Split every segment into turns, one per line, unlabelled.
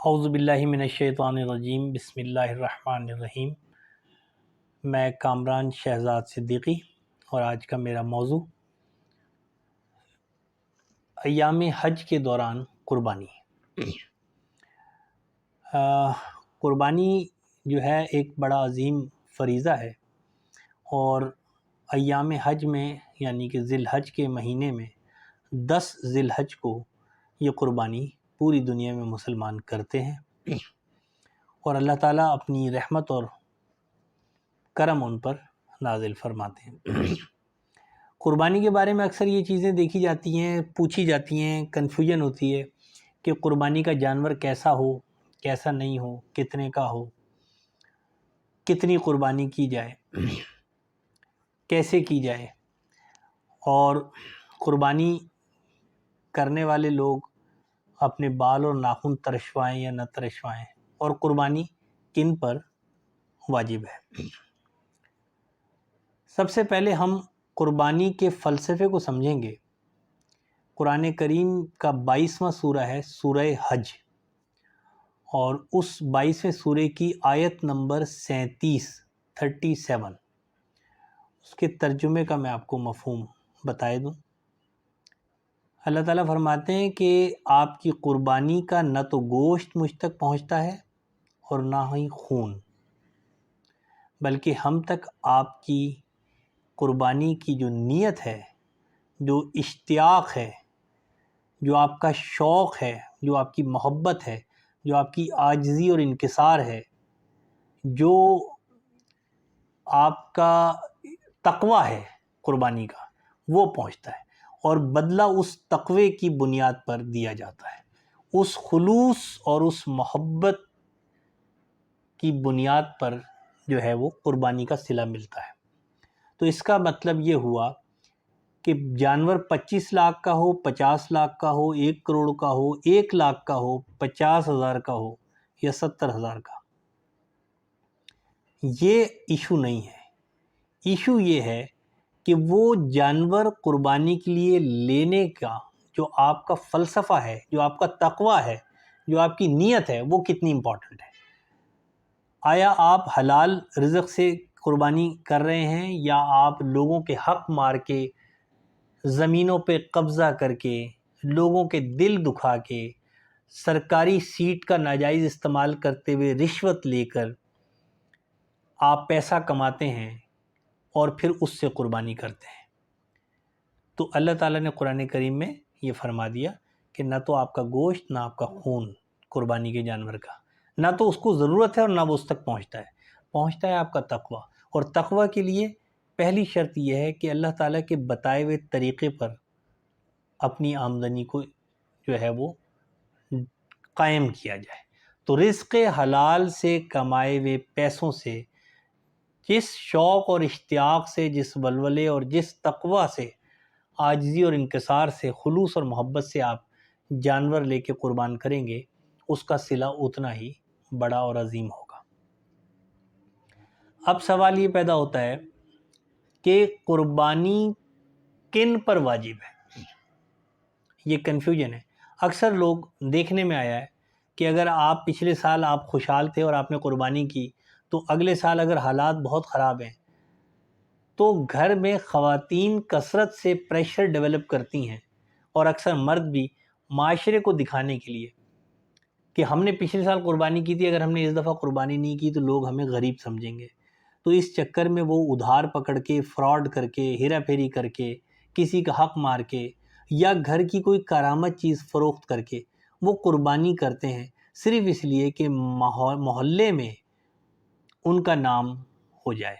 اعوذ باللہ من الشیطان الرجیم، بسم اللہ الرحمن الرحیم۔ میں کامران شہزاد صدیقی اور آج کا میرا موضوع ایام حج کے دوران قربانی۔ قربانی جو ہے ایک بڑا عظیم فریضہ ہے، اور ایام حج میں یعنی کہ ذی الحج کے مہینے میں 10 ذی الحج کو یہ قربانی پوری دنیا میں مسلمان کرتے ہیں، اور اللہ تعالیٰ اپنی رحمت اور کرم ان پر نازل فرماتے ہیں۔ قربانی کے بارے میں اکثر یہ چیزیں دیکھی جاتی ہیں، پوچھی جاتی ہیں، کنفیوژن ہوتی ہے کہ قربانی کا جانور کیسا ہو، کیسا نہیں ہو، کتنے کا ہو، کتنی قربانی کی جائے، کیسے کی جائے، اور قربانی کرنے والے لوگ اپنے بال اور ناخن ترشوائیں یا نہ ترشوائیں، اور قربانی کن پر واجب ہے۔ سب سے پہلے ہم قربانی کے فلسفے کو سمجھیں گے۔ قرآن کریم کا 22واں سورہ ہے سورہ حج، اور اس 22ویں سورہ کی آیت نمبر 37 اس کے ترجمے کا میں آپ کو مفہوم بتائے دوں۔ اللہ تعالیٰ فرماتے ہیں کہ آپ کی قربانی کا نہ تو گوشت مجھ تک پہنچتا ہے اور نہ ہی خون، بلکہ ہم تک آپ کی قربانی کی جو نیت ہے، جو اشتیاق ہے، جو آپ کا شوق ہے، جو آپ کی محبت ہے، جو آپ کی عاجزی اور انکسار ہے، جو آپ کا تقویٰ ہے قربانی کا، وہ پہنچتا ہے، اور بدلہ اس تقوی کی بنیاد پر دیا جاتا ہے۔ اس خلوص اور اس محبت کی بنیاد پر جو ہے وہ قربانی کا صلہ ملتا ہے۔ تو اس کا مطلب یہ ہوا کہ جانور 25 لاکھ کا ہو، 50 لاکھ کا ہو، 1 کروڑ کا ہو، 1 لاکھ کا ہو، 50,000 کا ہو یا 70,000 کا، یہ ایشو نہیں ہے۔ ایشو یہ ہے کہ وہ جانور قربانی کے لیے لینے کا جو آپ کا فلسفہ ہے، جو آپ کا تقویٰ ہے، جو آپ کی نیت ہے، وہ کتنی امپورٹنٹ ہے۔ آیا آپ حلال رزق سے قربانی کر رہے ہیں، یا آپ لوگوں کے حق مار کے، زمینوں پہ قبضہ کر کے، لوگوں کے دل دکھا کے، سرکاری سیٹ کا ناجائز استعمال کرتے ہوئے رشوت لے کر آپ پیسہ کماتے ہیں اور پھر اس سے قربانی کرتے ہیں؟ تو اللہ تعالیٰ نے قرآن کریم میں یہ فرما دیا کہ نہ تو آپ کا گوشت، نہ آپ کا خون قربانی کے جانور کا، نہ تو اس کو ضرورت ہے اور نہ وہ اس تک پہنچتا ہے آپ کا تقویٰ۔ اور تقویٰ کے لیے پہلی شرط یہ ہے کہ اللہ تعالیٰ کے بتائے ہوئے طریقے پر اپنی آمدنی کو جو ہے وہ قائم کیا جائے۔ تو رزق حلال سے کمائے ہوئے پیسوں سے، جس شوق اور اشتیاق سے، جس ولولے اور جس تقویٰ سے، عاجزی اور انکسار سے، خلوص اور محبت سے آپ جانور لے کے قربان کریں گے، اس کا صلہ اتنا ہی بڑا اور عظیم ہوگا۔ اب سوال یہ پیدا ہوتا ہے کہ قربانی کن پر واجب ہے؟ یہ کنفیوژن ہے۔ اکثر لوگ دیکھنے میں آیا ہے کہ اگر آپ پچھلے سال آپ خوشحال تھے اور آپ نے قربانی کی، تو اگلے سال اگر حالات بہت خراب ہیں تو گھر میں خواتین کثرت سے پریشر ڈیولپ کرتی ہیں، اور اکثر مرد بھی، معاشرے کو دکھانے کے لیے کہ ہم نے پچھلے سال قربانی کی تھی، اگر ہم نے اس دفعہ قربانی نہیں کی تو لوگ ہمیں غریب سمجھیں گے۔ تو اس چکر میں وہ ادھار پکڑ کے، فراڈ کر کے، ہیرا پھیری کر کے، کسی کا حق مار کے، یا گھر کی کوئی کارآمد چیز فروخت کر کے وہ قربانی کرتے ہیں، صرف اس لیے کہ محلے میں ان کا نام ہو جائے۔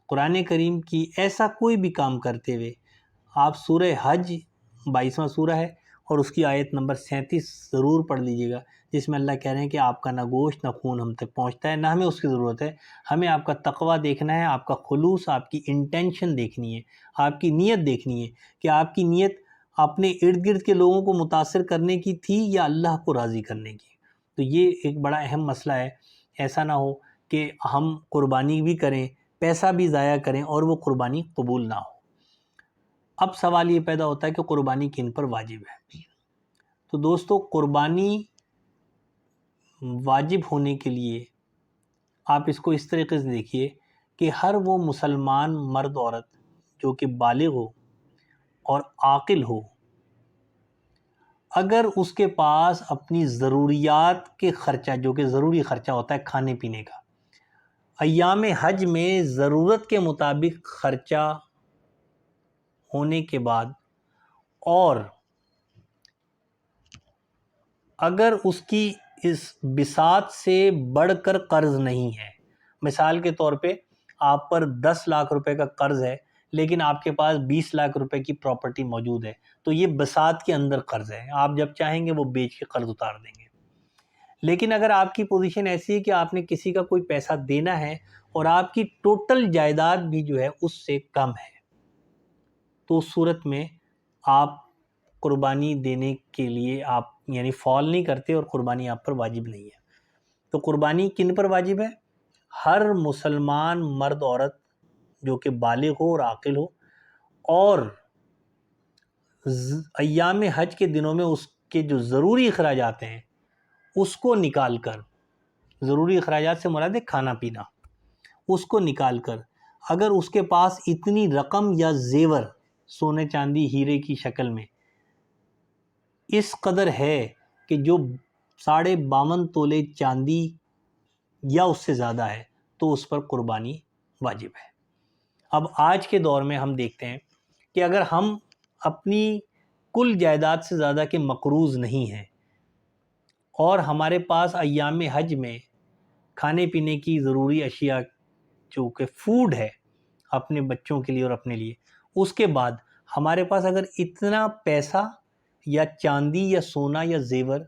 قرآن کریم کی ایسا کوئی بھی کام کرتے ہوئے آپ سورہ حج 22واں سورہ ہے، اور اس کی آیت نمبر 37 ضرور پڑھ لیجئے گا، جس میں اللہ کہہ رہے ہیں کہ آپ کا نہ گوشت نہ خون ہم تک پہنچتا ہے، نہ ہمیں اس کی ضرورت ہے۔ ہمیں آپ کا تقویٰ دیکھنا ہے، آپ کا خلوص، آپ کی انٹینشن دیکھنی ہے، آپ کی نیت دیکھنی ہے کہ آپ کی نیت اپنے ارد گرد کے لوگوں کو متاثر کرنے کی تھی یا اللہ کو راضی کرنے کی۔ تو یہ ایک بڑا اہم مسئلہ ہے۔ ایسا نہ ہو کہ ہم قربانی بھی کریں، پیسہ بھی ضائع کریں اور وہ قربانی قبول نہ ہو۔ اب سوال یہ پیدا ہوتا ہے کہ قربانی کن پر واجب ہے؟ تو دوستو، قربانی واجب ہونے کے لیے آپ اس کو اس طریقے سے دیکھیے کہ ہر وہ مسلمان مرد عورت جو کہ بالغ ہو اور عاقل ہو، اگر اس کے پاس اپنی ضروریات کے خرچہ، جو کہ ضروری خرچہ ہوتا ہے کھانے پینے کا، ایام حج میں ضرورت کے مطابق خرچہ ہونے کے بعد، اور اگر اس کی اس بساط سے بڑھ کر قرض نہیں ہے، مثال کے طور پہ آپ پر 10 لاکھ روپے کا قرض ہے لیکن آپ کے پاس 20 لاکھ روپے کی پراپرٹی موجود ہے، تو یہ بساط کے اندر قرض ہے، آپ جب چاہیں گے وہ بیچ کے قرض اتار دیں گے۔ لیکن اگر آپ کی پوزیشن ایسی ہے کہ آپ نے کسی کا کوئی پیسہ دینا ہے اور آپ کی ٹوٹل جائیداد بھی جو ہے اس سے کم ہے، تو اس صورت میں آپ قربانی دینے کے لیے آپ یعنی فال نہیں کرتے اور قربانی آپ پر واجب نہیں ہے۔ تو قربانی کن پر واجب ہے؟ ہر مسلمان مرد عورت جو کہ بالغ ہو اور عاقل ہو، اور ایام حج کے دنوں میں اس کے جو ضروری اخراجات ہیں اس کو نکال کر، ضروری اخراجات سے مراد ہے کھانا پینا، اس کو نکال کر اگر اس کے پاس اتنی رقم یا زیور سونے چاندی ہیرے کی شکل میں اس قدر ہے کہ جو 52.5 تولے چاندی یا اس سے زیادہ ہے، تو اس پر قربانی واجب ہے۔ اب آج کے دور میں ہم دیکھتے ہیں کہ اگر ہم اپنی کل جائیداد سے زیادہ کے مقروض نہیں ہیں اور ہمارے پاس ایام حج میں کھانے پینے کی ضروری اشیاء جو کہ فوڈ ہے اپنے بچوں کے لیے اور اپنے لیے، اس کے بعد ہمارے پاس اگر اتنا پیسہ یا چاندی یا سونا یا زیور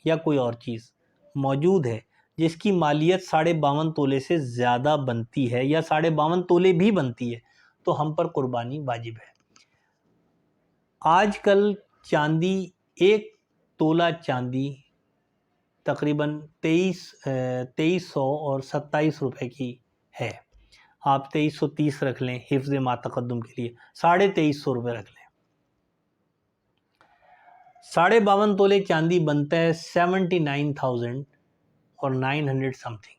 یا کوئی اور چیز موجود ہے جس کی مالیت 52.5 تولے سے زیادہ بنتی ہے یا 52.5 تولے بھی بنتی ہے، تو ہم پر قربانی واجب ہے۔ آج کل چاندی، 1 تولہ چاندی تقریباً 2300 اور 27 روپے کی ہے، آپ 2330 رکھ لیں حفظ ما تقدم کے لیے، 2350 روپے رکھ لیں۔ 52.5 تولے چاندی بنتا ہے 79,000 اور 900 سم تھنگ۔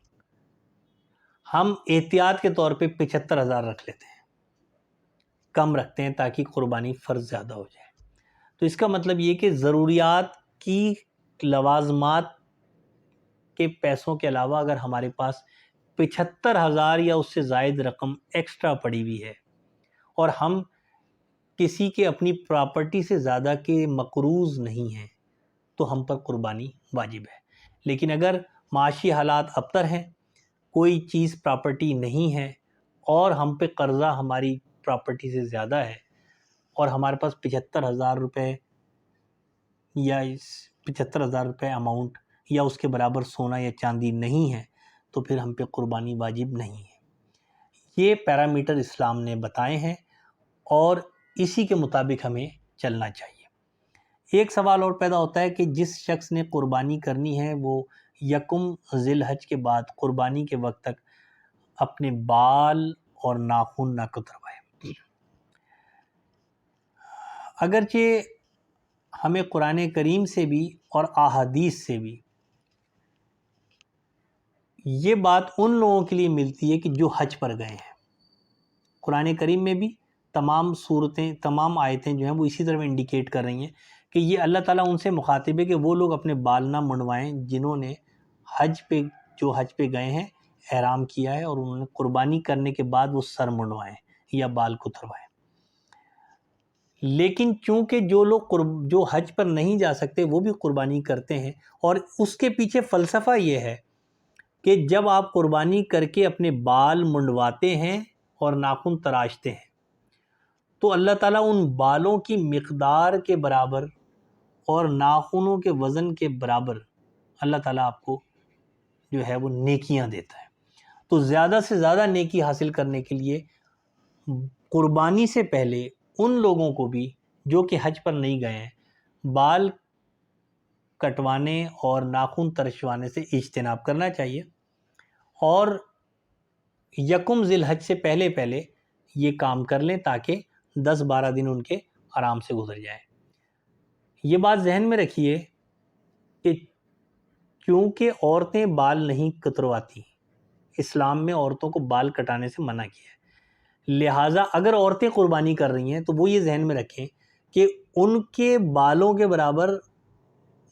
ہم احتیاط کے طور پہ 75,000 رکھ لیتے ہیں، کم رکھتے ہیں تاکہ قربانی فرض زیادہ ہو جائے۔ تو اس کا مطلب یہ کہ ضروریات کی لوازمات کے پیسوں کے علاوہ اگر ہمارے پاس 75,000 یا اس سے زائد رقم ایکسٹرا پڑی ہوئی ہے اور ہم کسی کے اپنی پراپرٹی سے زیادہ کے مقروض نہیں ہیں، تو ہم پر قربانی واجب ہے۔ لیکن اگر معاشی حالات ابتر ہیں، کوئی چیز پراپرٹی نہیں ہے اور ہم پہ قرضہ ہماری پراپرٹی سے زیادہ ہے اور ہمارے پاس 75,000 روپے یا 75,000 روپے اماؤنٹ یا اس کے برابر سونا یا چاندی نہیں ہے، تو پھر ہم پہ قربانی واجب نہیں ہے۔ یہ پیرامیٹر اسلام نے بتائے ہیں اور اسی کے مطابق ہمیں چلنا چاہیے۔ ایک سوال اور پیدا ہوتا ہے کہ جس شخص نے قربانی کرنی ہے وہ 1 ذی الحج کے بعد قربانی کے وقت تک اپنے بال اور ناخن نہ کتروائے۔ اگرچہ ہمیں قرآن کریم سے بھی اور احادیث سے بھی یہ بات ان لوگوں کے لیے ملتی ہے کہ جو حج پر گئے ہیں۔ قرآن کریم میں بھی تمام صورتیں، تمام آیتیں جو ہیں وہ اسی طرح انڈیکیٹ کر رہی ہیں کہ یہ اللہ تعالیٰ ان سے مخاطب ہے کہ وہ لوگ اپنے بال نہ منڈوائیں جنہوں نے حج پہ گئے ہیں، احرام کیا ہے اور انہوں نے قربانی کرنے کے بعد وہ سر منڈوائیں یا بال کتروائیں۔ لیکن چونکہ جو لوگ جو حج پر نہیں جا سکتے وہ بھی قربانی کرتے ہیں، اور اس کے پیچھے فلسفہ یہ ہے کہ جب آپ قربانی کر کے اپنے بال منڈواتے ہیں اور ناخن تراشتے ہیں تو اللہ تعالیٰ ان بالوں کی مقدار کے برابر اور ناخنوں کے وزن کے برابر اللہ تعالیٰ آپ کو جو ہے وہ نیکیاں دیتا ہے۔ تو زیادہ سے زیادہ نیکی حاصل کرنے کے لیے قربانی سے پہلے ان لوگوں کو بھی جو کہ حج پر نہیں گئے ہیں بال کٹوانے اور ناخن ترشوانے سے اجتناب کرنا چاہیے، اور 1 ذی الحج سے پہلے یہ کام کر لیں تاکہ 10-12 دن ان کے آرام سے گزر جائیں۔ یہ بات ذہن میں رکھیے کہ کیونکہ عورتیں بال نہیں کترواتی، اسلام میں عورتوں کو بال کٹانے سے منع کیا ہے، لہٰذا اگر عورتیں قربانی کر رہی ہیں تو وہ یہ ذہن میں رکھیں کہ ان کے بالوں کے برابر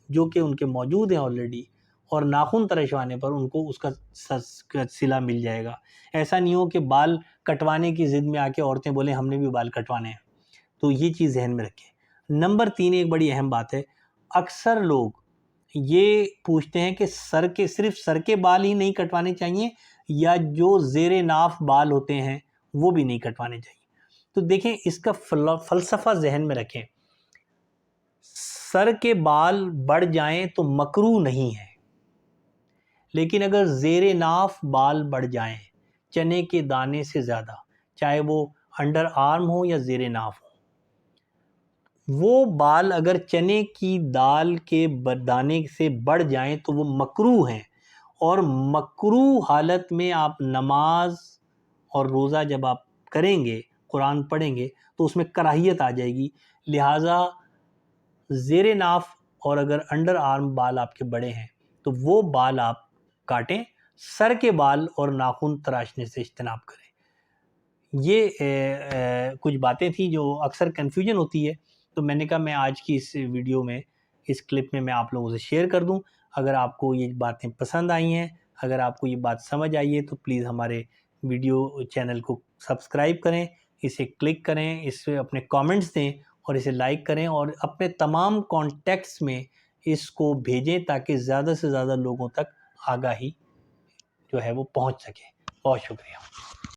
جو کہ ان کے موجود ہیں آلریڈی، اور ناخن ترشوانے پر ان کو اس کا صلہ مل جائے گا۔ ایسا نہیں ہو کہ بال کٹوانے کی ضد میں آ کے عورتیں بولیں ہم نے بھی بال کٹوانے ہیں، تو یہ چیز ذہن میں رکھیں۔ نمبر 3 ایک بڑی اہم بات ہے، اکثر لوگ یہ پوچھتے ہیں کہ صرف سر کے بال ہی نہیں کٹوانے چاہیے یا جو زیر ناف بال ہوتے ہیں وہ بھی نہیں کٹوانے چاہیے۔ تو دیکھیں اس کا فلسفہ ذہن میں رکھیں، سر کے بال بڑھ جائیں تو مکروہ نہیں ہے، لیکن اگر زیر ناف بال بڑھ جائیں چنے کے دانے سے زیادہ، چاہے وہ انڈر آرم ہو یا زیر ناف ہو، وہ بال اگر چنے کی دال کے دانے سے بڑھ جائیں تو وہ مکروہ ہیں، اور مکروہ حالت میں آپ نماز اور روزہ جب آپ کریں گے، قرآن پڑھیں گے تو اس میں کراہیت آ جائے گی، لہٰذا زیر ناف اور اگر انڈر آرم بال آپ کے بڑے ہیں تو وہ بال آپ کاٹیں، سر کے بال اور ناخن تراشنے سے اجتناب کریں۔ یہ کچھ باتیں تھیں جو اکثر کنفیوژن ہوتی ہے، تو میں نے کہا میں آج کی اس ویڈیو میں، اس کلپ میں آپ لوگوں سے شیئر کر دوں۔ اگر آپ کو یہ باتیں پسند آئی ہیں، اگر آپ کو یہ بات سمجھ آئی ہے تو پلیز ہمارے ویڈیو چینل کو سبسکرائب کریں، اسے کلک کریں، اس سے اپنے کامنٹس دیں اور اسے لائک کریں، اور اپنے تمام کانٹیکٹس میں اس کو بھیجیں تاکہ زیادہ سے زیادہ لوگوں تک آگاہی جو ہے وہ پہنچ سکے۔ بہت شکریہ۔